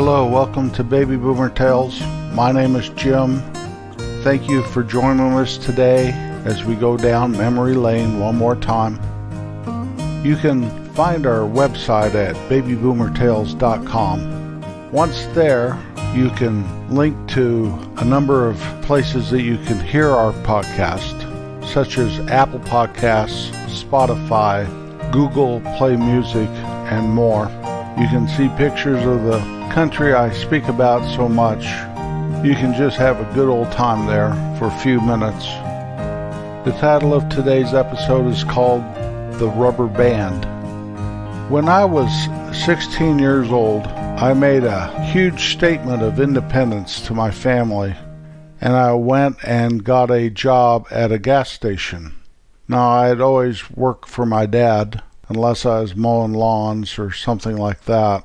Hello, welcome to Baby Boomer Tales. My name is Jim. Thank you for joining us today as we go down memory lane one more time. You can find our website at babyboomertales.com. Once there, you can link to a number of places that you can hear our podcast, such as Apple Podcasts, Spotify, Google Play Music, and more. You can see pictures of the country I speak about so much. You can just have a good old time there for a few minutes. The title of today's episode is called The Rubber Band. When I was 16 years old, I made a huge statement of independence to my family, and I went and got a job at a gas station. Now, I had always worked for my dad, unless I was mowing lawns or something like that.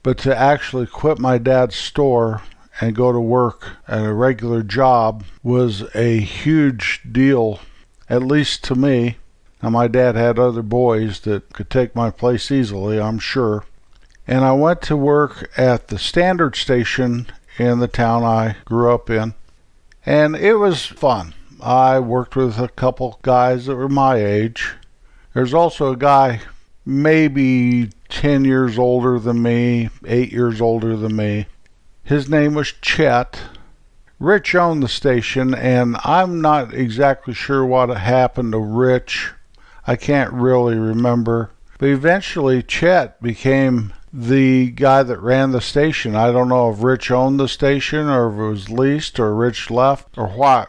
But to actually quit my dad's store and go to work at a regular job was a huge deal, at least to me. Now, my dad had other boys that could take my place easily, I'm sure. And I went to work at the Standard Station in the town I grew up in. And it was fun. I worked with a couple guys that were my age. There's also a guy maybe 10 years older than me, 8 years older than me. His name was Chet. Rich owned the station, and I'm not exactly sure what happened to Rich. I can't really remember. But eventually, Chet became the guy that ran the station. I don't know if Rich owned the station, or if it was leased, or Rich left, or what.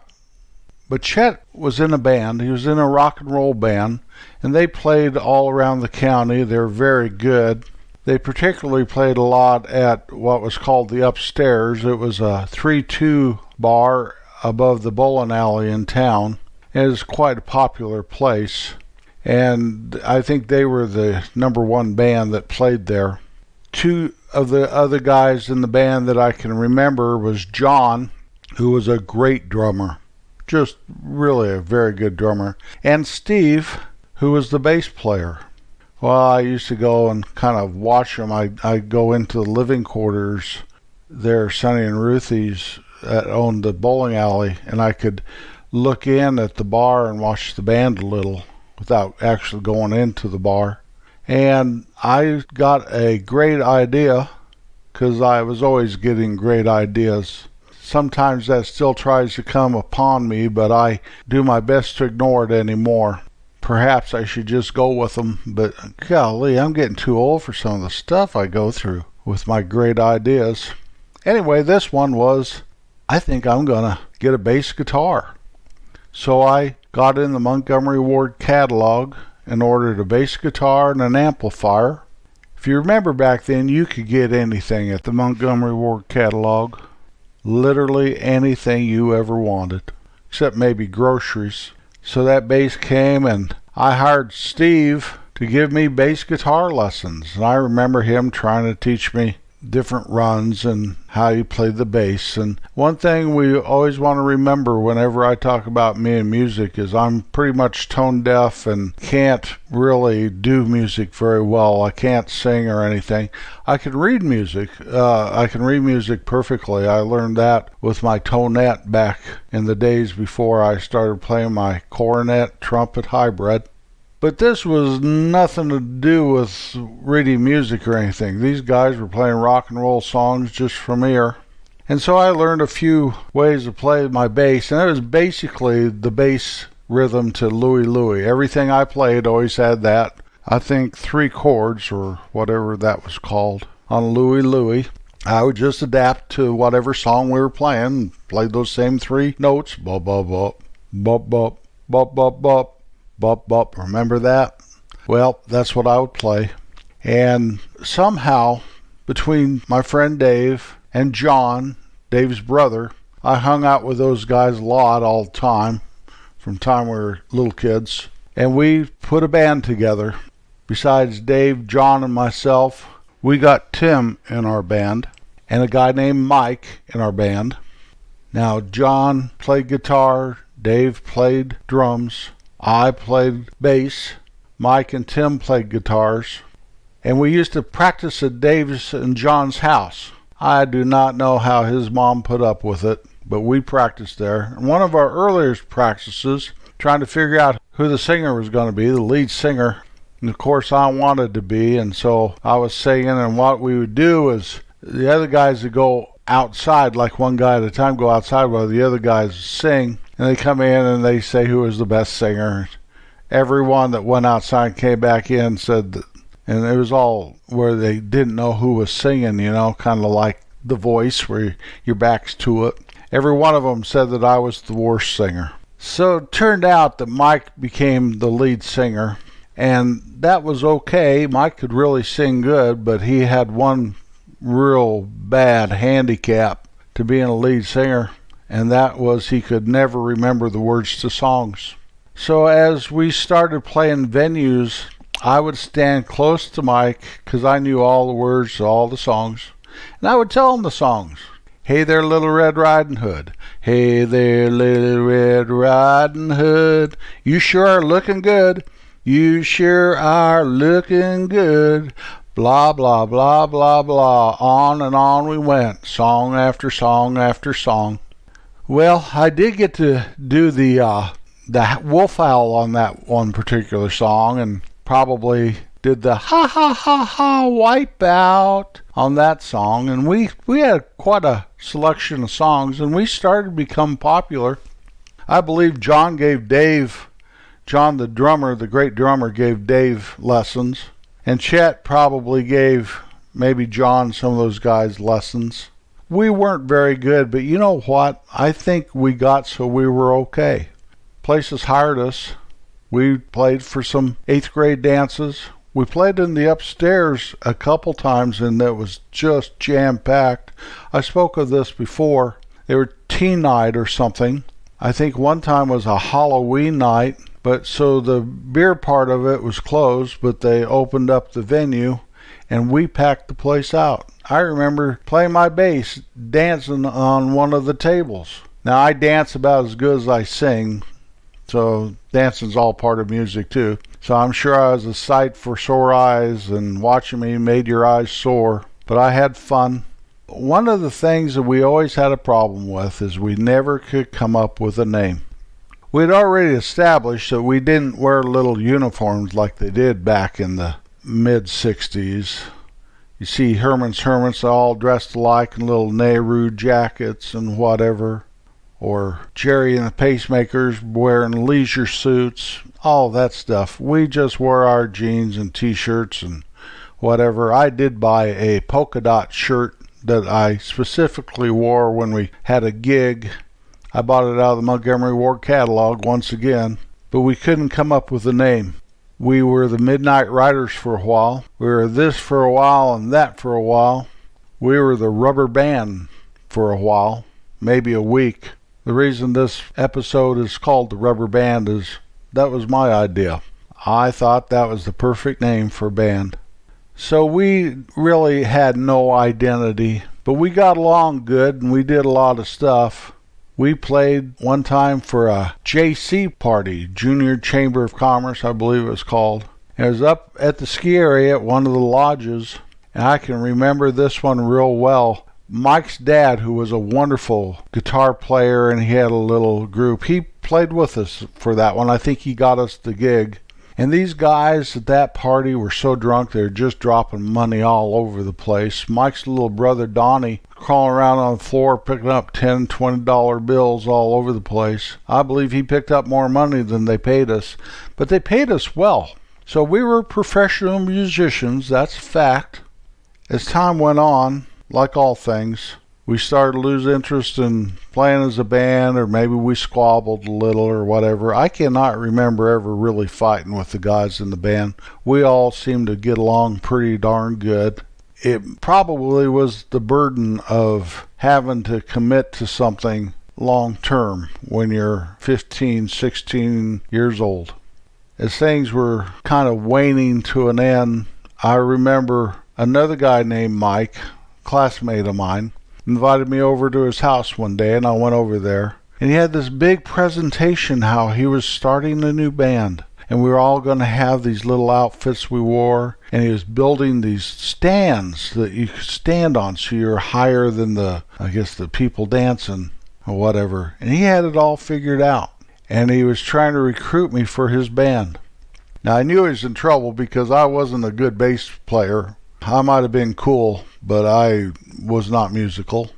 But Chet was in a band. He was in a rock and roll band, and they played all around the county. They were very good. They particularly played a lot at what was called the Upstairs. It was a 3-2 bar above the bowling alley in town. It was quite a popular place, and I think they were the number one band that played there. Two of the other guys in the band that I can remember was John, who was a great drummer. Just really a very good drummer. And Steve, who was the bass player. Well, I used to go and kind of watch them. I'd go into the living quarters there, Sonny and Ruthie's, that owned the bowling alley, and I could look in at the bar and watch the band a little without actually going into the bar. And I got a great idea, because I was always getting great ideas. Sometimes that still tries to come upon me, but I do my best to ignore it anymore. Perhaps I should just go with them, but golly, I'm getting too old for some of the stuff I go through with my great ideas. Anyway, this one was, I think I'm going to get a bass guitar. So I got in the Montgomery Ward catalog and ordered a bass guitar and an amplifier. If you remember back then, you could get anything at the Montgomery Ward catalog. Literally anything you ever wanted, except maybe groceries. So that bass came, and I hired Steve to give me bass guitar lessons. And I remember him trying to teach me different runs and how you play the bass. And one thing we always want to remember whenever I talk about me and music is I'm pretty much tone deaf and can't really do music very well. I can't sing or anything. I can read music. I can read music perfectly. I learned that with my tonette back in the days before I started playing my cornet trumpet hybrid. But this was nothing to do with reading music or anything. These guys were playing rock and roll songs just from ear. And so I learned a few ways to play my bass, and it was basically the bass rhythm to Louie Louie. Everything I played always had that. I think 3 chords or whatever that was called on Louie Louie. I would just adapt to whatever song we were playing, played those same 3 notes. Bop, bop, bop, bop, bop, bop, bop, bop. Bop, bop, remember that? Well, that's what I would play. And somehow, between my friend Dave and John, Dave's brother, I hung out with those guys a lot all the time, from time we were little kids. And we put a band together. Besides Dave, John, and myself, we got Tim in our band, and a guy named Mike in our band. Now, John played guitar, Dave played drums, I played bass, Mike and Tim played guitars, and we used to practice at Dave's and John's house. I do not know how his mom put up with it, but we practiced there. And one of our earliest practices, trying to figure out who the singer was going to be, the lead singer. And of course I wanted to be, and so I was singing, and what we would do is the other guys would go outside, like one guy at a time go outside while the other guys sing, and they come in and they say who was the best singer. Everyone that went outside and came back in said that, and it was all where they didn't know who was singing, you know, kind of like The Voice where your back's to it. Every one of them said that I was the worst singer. So it turned out that Mike became the lead singer, and that was okay. Mike could really sing good, but he had one real bad handicap to being a lead singer, and that was he could never remember the words to songs. So as we started playing venues, I would stand close to Mike because I knew all the words to all the songs, and I would tell him the songs. Hey there, Little Red Riding Hood. Hey there, Little Red Riding Hood. You sure are looking good. You sure are looking good. Blah, blah, blah, blah, blah. On and on we went, song after song after song. Well, I did get to do the wolf howl on that one particular song, and probably did the ha ha ha ha wipe out on that song, and we had quite a selection of songs, and we started to become popular. I believe John the drummer, the great drummer, gave Dave lessons, and Chet probably gave maybe John, some of those guys, lessons. We weren't very good, but you know what? I think we got so we were okay. Places hired us. We played for some 8th grade dances. We played in the upstairs a couple times, and it was just jam-packed. I spoke of this before. They were teen night or something. I think one time was a Halloween night, but so the beer part of it was closed, but they opened up the venue, and we packed the place out. I remember playing my bass, dancing on one of the tables. Now, I dance about as good as I sing, so dancing's all part of music too. So I'm sure I was a sight for sore eyes, and watching me made your eyes sore, but I had fun. One of the things that we always had a problem with is we never could come up with a name. We'd already established that we didn't wear little uniforms like they did back in the mid-60s. You see Herman's Hermits all dressed alike in little Nehru jackets and whatever, or Jerry and the Pacemakers wearing leisure suits, all that stuff. We just wore our jeans and t-shirts and whatever. I did buy a polka dot shirt that I specifically wore when we had a gig. I bought it out of the Montgomery Ward catalog once again, but we couldn't come up with a name. We were the Midnight Riders for a while. We were this for a while and that for a while. We were the Rubber Band for a while, maybe a week. The reason this episode is called The Rubber Band is that was my idea. I thought that was the perfect name for a band. So we really had no identity, but we got along good and we did a lot of stuff. We played one time for a JC party, Junior Chamber of Commerce, I believe it was called. It was up at the ski area at one of the lodges, and I can remember this one real well. Mike's dad, who was a wonderful guitar player, and he had a little group, he played with us for that one. I think he got us the gig. And these guys at that party were so drunk they were just dropping money all over the place. Mike's little brother Donnie crawling around on the floor picking up $10, $20 bills all over the place. I believe he picked up more money than they paid us, but they paid us well. So we were professional musicians, that's a fact. As time went on, like all things, we started to lose interest in playing as a band, or maybe we squabbled a little or whatever. I cannot remember ever really fighting with the guys in the band. We all seemed to get along pretty darn good. It probably was the burden of having to commit to something long term when you're 15, 16 years old. As things were kind of waning to an end, I remember another guy named Mike, classmate of mine, invited me over to his house one day, and I went over there. And he had this big presentation how he was starting a new band. and we were all going to have these little outfits we wore, and he was building these stands that you could stand on so you're higher than the people dancing or whatever. And he had it all figured out, and he was trying to recruit me for his band. Now, I knew he was in trouble because I wasn't a good bass player. I might have been cool, but I was not musical.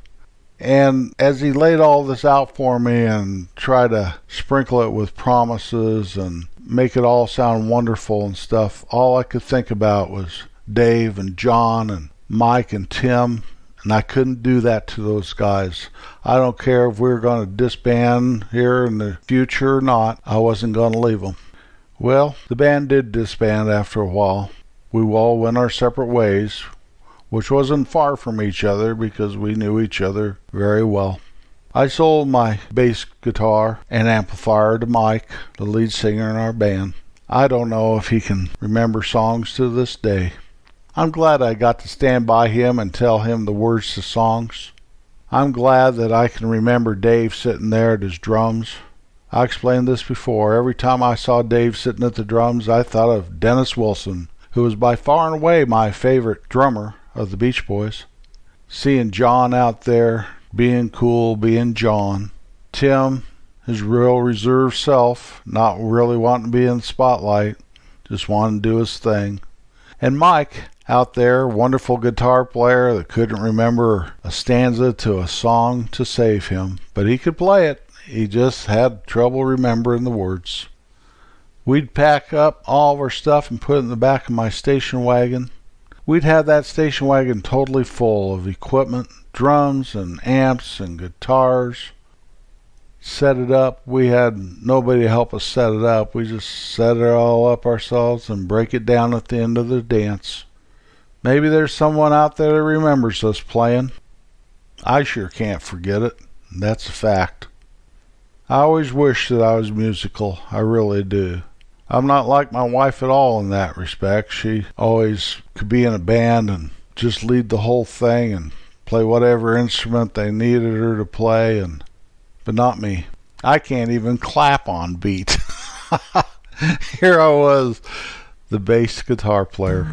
And as he laid all this out for me and tried to sprinkle it with promises and make it all sound wonderful and stuff, all I could think about was Dave and John and Mike and Tim, and I couldn't do that to those guys. I don't care if we're going to disband here in the future or not, I wasn't going to leave them. Well, the band did disband after a while. We all went our separate ways, which wasn't far from each other because we knew each other very well. I sold my bass guitar and amplifier to Mike, the lead singer in our band. I don't know if he can remember songs to this day. I'm glad I got to stand by him and tell him the words to songs. I'm glad that I can remember Dave sitting there at his drums. I explained this before. Every time I saw Dave sitting at the drums, I thought of Dennis Wilson, who was by far and away my favorite drummer of the Beach Boys. Seeing John out there, being cool, being John. Tim, his real reserved self, not really wanting to be in the spotlight, just wanting to do his thing. And Mike, out there, wonderful guitar player that couldn't remember a stanza to a song to save him, but he could play it. He just had trouble remembering the words. We'd pack up all of our stuff and put it in the back of my station wagon. We'd have that station wagon totally full of equipment, drums and amps and guitars. Set it up. We had nobody to help us set it up. We just set it all up ourselves and break it down at the end of the dance. Maybe there's someone out there that remembers us playing. I sure can't forget it. That's a fact. I always wish that I was musical. I really do. I'm not like my wife at all in that respect. She always could be in a band and just lead the whole thing and play whatever instrument they needed her to play, but not me. I can't even clap on beat. Here I was, the bass guitar player.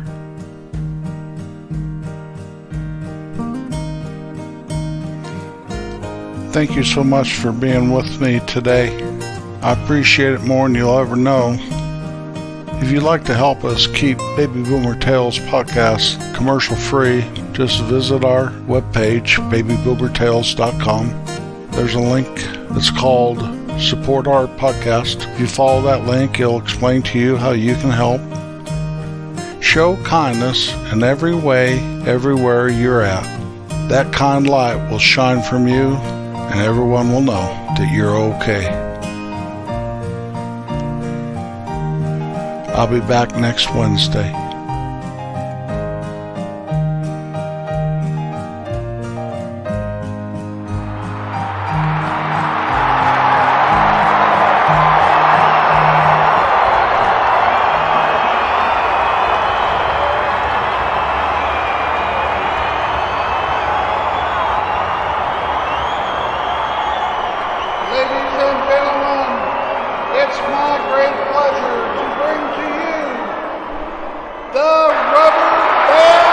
Thank you so much for being with me today. I appreciate it more than you'll ever know. If you'd like to help us keep Baby Boomer Tales podcast commercial free, just visit our webpage, babyboomertales.com. There's a link that's called Support Our Podcast. If you follow that link, it'll explain to you how you can help. Show kindness in every way, everywhere you're at. That kind light will shine from you, and everyone will know that you're okay. I'll be back next Wednesday. Ladies and gentlemen, it's my great pleasure to bring to you the Rubber Band!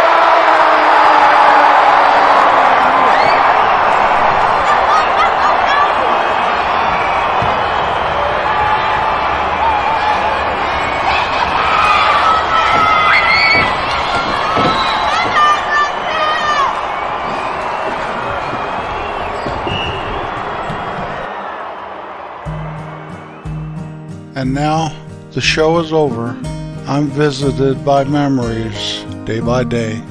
And now the show is over. I'm visited by memories, day by day,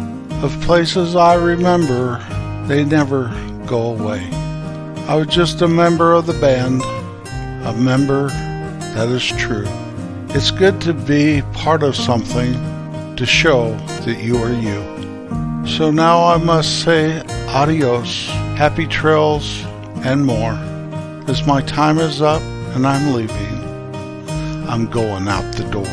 of places I remember. They never go away. I was just a member of the band, a member that is true. It's good to be part of something to show that you are you. So now I must say adios, happy trails, and more, as my time is up and I'm leaving. I'm going out the door.